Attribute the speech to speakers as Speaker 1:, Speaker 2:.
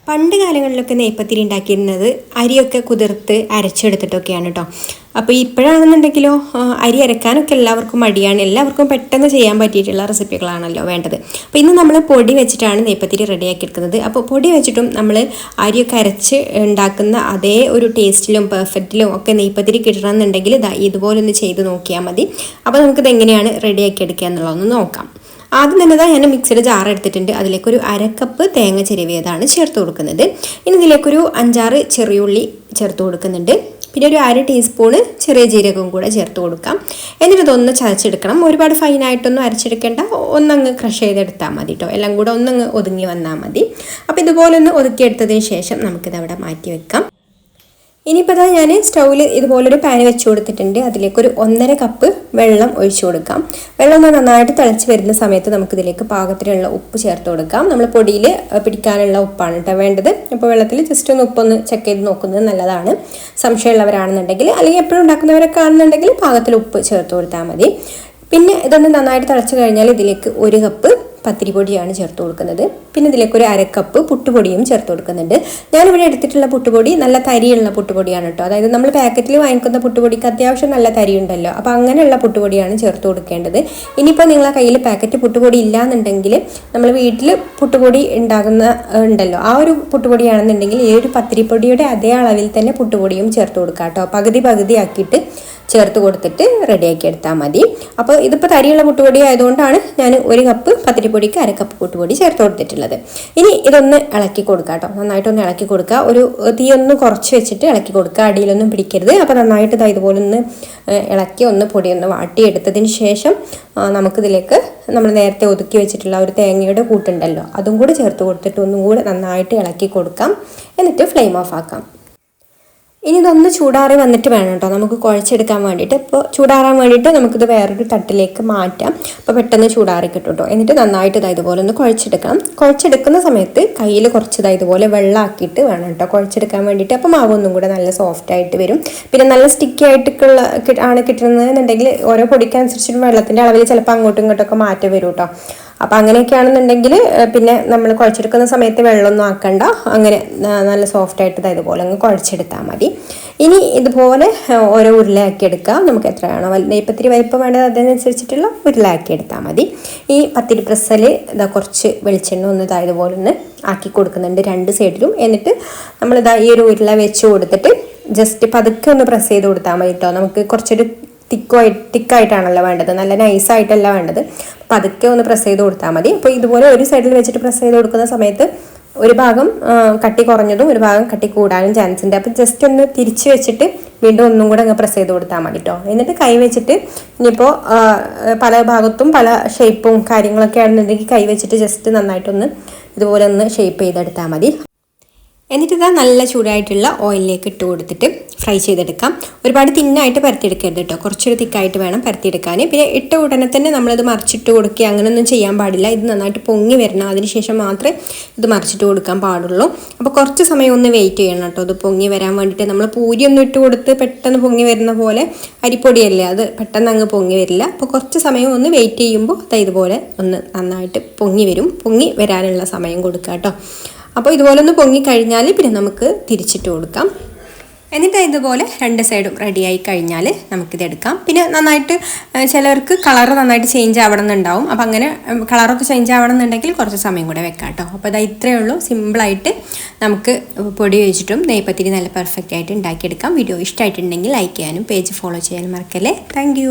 Speaker 1: പണ്ട് കാലങ്ങളിലൊക്കെ നെയ്പ്പത്തിരി ഉണ്ടാക്കിയിരുന്നത് അരിയൊക്കെ കുതിർത്ത് അരച്ചെടുത്തിട്ടൊക്കെയാണ് കേട്ടോ. അപ്പോൾ ഇപ്പോഴാണെന്നുണ്ടെങ്കിലോ അരി അരക്കാനൊക്കെ എല്ലാവർക്കും മടിയാണ്, എല്ലാവർക്കും പെട്ടെന്ന് ചെയ്യാൻ പറ്റിയിട്ടുള്ള റെസിപ്പികളാണല്ലോ വേണ്ടത്. അപ്പോൾ ഇന്ന് നമ്മൾ പൊടി വെച്ചിട്ടാണ് നെയ്പ്പത്തിരി റെഡിയാക്കി എടുക്കുന്നത്. അപ്പോൾ പൊടി വെച്ചിട്ടും നമ്മൾ അരിയൊക്കെ അരച്ച് ഉണ്ടാക്കുന്ന അതേ ഒരു ടേസ്റ്റിലും പെർഫെക്റ്റിലും ഒക്കെ നെയ്പ്പത്തിരി കിട്ടണമെന്നുണ്ടെങ്കിൽ ഇതുപോലെ ഒന്ന് ചെയ്ത് നോക്കിയാൽ മതി. അപ്പോൾ നമുക്കിത് എങ്ങനെയാണ് റെഡിയാക്കി എടുക്കുക എന്നുള്ളതൊന്ന് നോക്കാം. ആദ്യം തന്നെ ഞാൻ മിക്സിയുടെ ജാർ എടുത്തിട്ടുണ്ട്. അതിലേക്കൊരു അരക്കപ്പ് തേങ്ങ ചിരവിയതാണ് ചേർത്ത് കൊടുക്കുന്നത്. ഇനി ഇതിലേക്കൊരു 5-6 ചെറിയുള്ളി ചേർത്ത് കൊടുക്കുന്നുണ്ട്. പിന്നെ ഒരു 1/2 ടീസ്പൂണ് ചെറിയ ജീരകവും കൂടെ ചേർത്ത് കൊടുക്കാം. എന്നിട്ട് ഇതൊന്ന് ചതച്ചെടുക്കണം. ഒരുപാട് ഫൈനായിട്ടൊന്നും അരച്ചെടുക്കേണ്ട, ഒന്നങ്ങ് ക്രഷ് ചെയ്തെടുത്താൽ മതി കേട്ടോ. എല്ലാം കൂടെ ഒന്നങ്ങ് ഒതുങ്ങി വന്നാൽ മതി. അപ്പോൾ ഇതുപോലെ ഒന്ന് ഒതുക്കിയെടുത്തതിന് ശേഷം നമുക്കിതവിടെ മാറ്റി വെക്കാം. ഇനിയിപ്പോൾ ഞാൻ സ്റ്റൗവിൽ ഇതുപോലൊരു പാൻ വെച്ച് കൊടുത്തിട്ടുണ്ട്. അതിലേക്കൊരു 1.5 കപ്പ് വെള്ളം ഒഴിച്ചു കൊടുക്കാം. വെള്ളം ഒന്ന് നന്നായിട്ട് തിളച്ച് വരുന്ന സമയത്ത് നമുക്കിതിലേക്ക് പാകത്തിനുള്ള ഉപ്പ് ചേർത്ത് കൊടുക്കാം. നമ്മൾ പൊടിയിൽ പിടിക്കാനുള്ള ഉപ്പാണ് കേട്ടോ വേണ്ടത്. അപ്പോൾ വെള്ളത്തിൽ ജസ്റ്റ് ഒന്ന് ഉപ്പൊന്ന് ചെക്ക് ചെയ്ത് നോക്കുന്നത് നല്ലതാണ്, സംശയമുള്ളവരാണെന്നുണ്ടെങ്കിൽ. അല്ലെങ്കിൽ എപ്പോഴും ഉണ്ടാക്കുന്നവരൊക്കെ ആണെന്നുണ്ടെങ്കിൽ പാകത്തിൽ ഉപ്പ് ചേർത്ത് കൊടുത്താൽ മതി. പിന്നെ ഇതൊന്ന് നന്നായിട്ട് തിളച്ച് കഴിഞ്ഞാൽ ഇതിലേക്ക് 1 കപ്പ് പത്തിരിപ്പൊടിയാണ് ചേർത്ത് കൊടുക്കുന്നത്. പിന്നെ ഇതിലേക്ക് ഒരു 1/2 കപ്പ് പുട്ടുപൊടിയും ചേർത്ത് കൊടുക്കുന്നുണ്ട്. ഞാനിവിടെ എടുത്തിട്ടുള്ള പുട്ടുപൊടി നല്ല തരിയുള്ള പുട്ടുപൊടിയാണ് കേട്ടോ. അതായത് നമ്മൾ പാക്കറ്റിൽ വാങ്ങിക്കുന്ന പുട്ടുപൊടിക്ക് അത്യാവശ്യം നല്ല തരി ഉണ്ടല്ലോ, അപ്പോൾ അങ്ങനെയുള്ള പുട്ടുപൊടിയാണ് ചേർത്ത് കൊടുക്കേണ്ടത്. ഇനിയിപ്പോൾ നിങ്ങളെ കയ്യിൽ പാക്കറ്റ് പുട്ടുപൊടി ഇല്ലാന്നുണ്ടെങ്കിൽ നമ്മൾ വീട്ടിൽ പുട്ടുപൊടി ഉണ്ടല്ലോ, ആ ഒരു പുട്ടുപൊടിയാണെന്നുണ്ടെങ്കിൽ ഈ ഒരു പത്തിരിപ്പൊടിയുടെ അതേ അളവിൽ തന്നെ പുട്ടുപൊടിയും ചേർത്ത് കൊടുക്കാം കേട്ടോ. പകുതി ആക്കിയിട്ട് ചേർത്ത് കൊടുത്തിട്ട് റെഡിയാക്കി എടുത്താൽ മതി. അപ്പോൾ ഇതിപ്പോൾ തരിയുള്ള പുട്ടുപൊടി ആയതുകൊണ്ടാണ് ഞാൻ 1 കപ്പ് പത്തിരിപ്പൊടിക്ക് 1/2 കപ്പ് പുട്ടുപൊടി ചേർത്ത് കൊടുത്തിട്ടുള്ളത്. ഇനി ഇതൊന്ന് ഇളക്കി കൊടുക്കുക കേട്ടോ. നന്നായിട്ടൊന്ന് ഇളക്കി കൊടുക്കുക. ഒരു തീ ഒന്ന് കുറച്ച് വെച്ചിട്ട് ഇളക്കി കൊടുക്കുക, അടിയിലൊന്നും പിടിക്കരുത്. അപ്പോൾ നന്നായിട്ട് ഇതുപോലെ ഒന്ന് ഇളക്കി പൊടിയൊന്ന് വാട്ടിയെടുത്തതിന് ശേഷം നമുക്കിതിലേക്ക് നമ്മൾ നേരത്തെ ഒതുക്കി വെച്ചിട്ടുള്ള ഒരു തേങ്ങയുടെ കൂട്ടുണ്ടല്ലോ, അതും കൂടി ചേർത്ത് കൊടുത്തിട്ട് ഒന്നും കൂടെ നന്നായിട്ട് ഇളക്കി കൊടുക്കാം. എന്നിട്ട് ഫ്ലെയിം ഓഫ് ആക്കാം. ഇനി ഇതൊന്ന് ചൂടാറി വന്നിട്ട് വേണം കേട്ടോ നമുക്ക് കുഴച്ചെടുക്കാൻ വേണ്ടിയിട്ട്. ഇപ്പോൾ ചൂടാറാൻ വേണ്ടിയിട്ട് നമുക്കിത് വേറൊരു തട്ടിലേക്ക് മാറ്റാം. അപ്പോൾ പെട്ടെന്ന് ചൂടാറി കിട്ടും കേട്ടോ. എന്നിട്ട് നന്നായിട്ട് ഇതുപോലെ ഒന്ന് കുഴച്ചെടുക്കണം. കുഴച്ചെടുക്കുന്ന സമയത്ത് കയ്യിൽ കുറച്ച് ഇതുപോലെ വെള്ളമാക്കിയിട്ട് വേണം കേട്ടോ കുഴച്ചെടുക്കാൻ വേണ്ടിയിട്ട്. അപ്പോൾ മാവ് ഒന്നും കൂടെ നല്ല സോഫ്റ്റ് ആയിട്ട് വരും. പിന്നെ നല്ല സ്റ്റിക്കി ആയിട്ടുള്ള ആണ് കിട്ടുന്നതെന്നുണ്ടെങ്കിൽ ഓരോ പൊടിക്കനുസരിച്ചിട്ട് വെള്ളത്തിൻ്റെ അളവിൽ ചിലപ്പോൾ അങ്ങോട്ടും ഇങ്ങോട്ടൊക്കെ മാറ്റം വരും കേട്ടോ. അപ്പോൾ അങ്ങനെയൊക്കെയാണെന്നുണ്ടെങ്കിൽ പിന്നെ നമ്മൾ കുഴച്ചെടുക്കുന്ന സമയത്ത് വെള്ളമൊന്നും ആക്കണ്ട, അങ്ങനെ നല്ല സോഫ്റ്റായിട്ട് ഇതുപോലെ അങ്ങ് കുഴച്ചെടുത്താൽ മതി. ഇനി ഇതുപോലെ ഓരോ ഉരുളയാക്കി എടുക്കുക. നമുക്ക് എത്രയാണോ നെയ്പ്പത്തിരി വലിപ്പം വേണ്ടത് അതിനനുസരിച്ചിട്ടുള്ള ഉരുളയാക്കി എടുത്താൽ മതി. ഈ പത്തിരി പ്രസ്സിൽ കുറച്ച് വെളിച്ചെണ്ണ ഒന്ന് ഇതുപോലെ ഒന്ന് ആക്കി കൊടുക്കുന്നുണ്ട് 2 സൈഡിലും. എന്നിട്ട് നമ്മൾ ഈ ഒരു ഉരുള വെച്ച് കൊടുത്തിട്ട് ജസ്റ്റ് പതുക്കെ ഒന്ന് പ്രസ് ചെയ്ത് കൊടുത്താൽ മതി കേട്ടോ. നമുക്ക് കുറച്ചൊരു തിക്കായിട്ടാണല്ലോ വേണ്ടത്, നല്ല നൈസായിട്ടല്ല വേണ്ടത്. അപ്പം അതൊക്കെ ഒന്ന് പ്രസ് ചെയ്ത് കൊടുത്താൽ മതി. അപ്പോൾ ഇതുപോലെ ഒരു സൈഡിൽ വെച്ചിട്ട് പ്രസ് ചെയ്ത് കൊടുക്കുന്ന സമയത്ത് ഒരു ഭാഗം കട്ടി കുറഞ്ഞതും ഒരു ഭാഗം കട്ടി കൂടാനും ചാൻസ് ഉണ്ട്. അപ്പോൾ ജസ്റ്റ് ഒന്ന് തിരിച്ച് വെച്ചിട്ട് വീണ്ടും ഒന്നും കൂടെ അങ്ങ് പ്രസ് ചെയ്ത് കൊടുത്താൽ മതി കേട്ടോ. എന്നിട്ട് കൈ വെച്ചിട്ട് ഇനിയിപ്പോൾ പല ഭാഗത്തും പല ഷേപ്പും കാര്യങ്ങളൊക്കെ ആണെന്നുണ്ടെങ്കിൽ കൈ വെച്ചിട്ട് ജസ്റ്റ് നന്നായിട്ടൊന്ന് ഇതുപോലെ ഒന്ന് ഷേപ്പ് ചെയ്തെടുത്താൽ മതി. എന്നിട്ട് നല്ല ചൂടായിട്ടുള്ള ഓയിലിലേക്ക് ഇട്ട് കൊടുത്തിട്ട് ഫ്രൈ ചെയ്തെടുക്കാം. ഒരുപാട് തിന്നായിട്ട് പരത്തിയെടുക്കരുത് കേട്ടോ, കുറച്ചൊരു തിക്കായിട്ട് വേണം പരത്തിയെടുക്കാൻ. പിന്നെ ഇട്ട ഉടനെ തന്നെ നമ്മളത് മറിച്ചിട്ട് കൊടുക്കുക അങ്ങനെയൊന്നും ചെയ്യാൻ പാടില്ല. ഇത് നന്നായിട്ട് പൊങ്ങി വരണം, അതിനുശേഷം മാത്രമേ ഇത് മറിച്ചിട്ട് കൊടുക്കാൻ പാടുള്ളൂ. അപ്പോൾ കുറച്ച് സമയം ഒന്ന് വെയിറ്റ് ചെയ്യണം കേട്ടോ ഇത് പൊങ്ങി വരാൻ വേണ്ടിയിട്ട്. നമ്മൾ പൂരി ഒന്നും ഇട്ട് കൊടുത്ത് പെട്ടെന്ന് പൊങ്ങി വരുന്ന പോലെ അരിപ്പൊടിയല്ലേ, അത് പെട്ടെന്ന് അങ്ങ് പൊങ്ങി വരില്ല. അപ്പോൾ കുറച്ച് സമയം ഒന്ന് വെയിറ്റ് ചെയ്യുമ്പോൾ ഇതുപോലെ ഒന്ന് നന്നായിട്ട് പൊങ്ങി വരും. പൊങ്ങി വരാനുള്ള സമയം കൊടുക്കുക കേട്ടോ. അപ്പോൾ ഇതുപോലെ ഒന്ന് പൊങ്ങിക്കഴിഞ്ഞാൽ പിന്നെ നമുക്ക് തിരിച്ചിട്ട് കൊടുക്കാം. എന്നിട്ട് ഇതുപോലെ 2 സൈഡും റെഡിയായി കഴിഞ്ഞാൽ നമുക്കിതെടുക്കാം. പിന്നെ നന്നായിട്ട് ചിലർക്ക് കളറ് നന്നായിട്ട് ചേഞ്ച് ആവണമെന്നുണ്ടാവും. അപ്പോൾ അങ്ങനെ കളറൊക്കെ ചേഞ്ച് ആവണമെന്നുണ്ടെങ്കിൽ കുറച്ച് സമയം കൂടെ വെക്കാം കേട്ടോ. അപ്പോൾ ഇത്രയേ ഉള്ളൂ, സിമ്പിളായിട്ട് നമുക്ക് പൊടി വെച്ചിട്ടും നെയ്പ്പത്തിരി നല്ല പെർഫെക്റ്റ് ആയിട്ട് ഉണ്ടാക്കിയെടുക്കാം. വീഡിയോ ഇഷ്ടമായിട്ടുണ്ടെങ്കിൽ ലൈക്ക് ചെയ്യാനും പേജ് ഫോളോ ചെയ്യാനും മറക്കല്ലേ. താങ്ക്